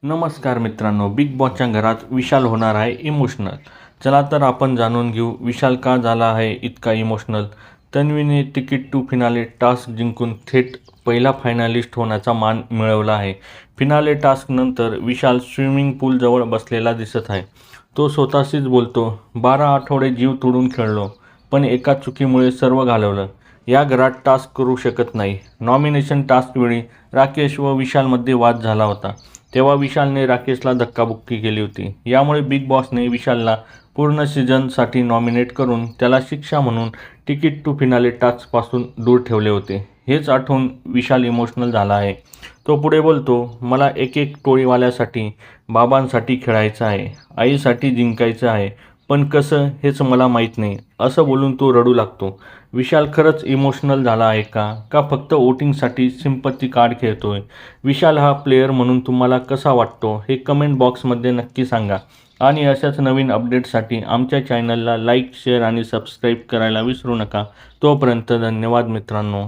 नमस्कार मित्रांनो, बिग बॉसच्या घरात विशाल होणार आहे इमोशनल. चला तर आपण जाणून घेऊ विशाल का झाला आहे इतका इमोशनल. तन्वीने तिकीट टू फिनाले टास्क जिंकून थेट पहिला फायनलिस्ट होण्याचा मान मिळवला आहे. फिनाले टास्कनंतर विशाल स्विमिंग पूलजवळ बसलेला दिसत आहे. तो स्वतःशीच बोलतो, 12 आठवडे जीव तोडून खेळलो, पण एका चुकीमुळे सर्व घालवलं. या घरात टास्क करू शकत नाही. नॉमिनेशन टास्कवेळी राकेश व विशालमध्ये वाद झाला होता. तेव्हा विशालने राकेशला धक्काबुक्की केली होती. यामुळे बिग बॉसने विशालला पूर्ण सीझनसाठी नॉमिनेट करून त्याला शिक्षा म्हणून तिकीट टू फिनाले टास्कपासून दूर ठेवले होते. हेच आठवून विशाल इमोशनल झाला आहे. तो पुढे बोलतो, मला एक एक टोळीवाल्यासाठी, बाबांसाठी खेळायचं आहे, आईसाठी जिंकायचं आहे, पण कसं हेच मला माहीत नाही, असं बोलून तो रडू लागतो. विशाल खरंच इमोशनल झाला आहे का फक्त वोटिंगसाठी सिम्पती कार्ड खेळतोय? विशाल हा प्लेयर म्हणून तुम्हाला कसा वाटतो हे कमेंट बॉक्समध्ये नक्की सांगा. आणि अशाच नवीन अपडेट्ससाठी आमच्या चॅनलला लाईक, शेअर आणि सबस्क्राईब करायला विसरू नका. तोपर्यंत धन्यवाद मित्रांनो.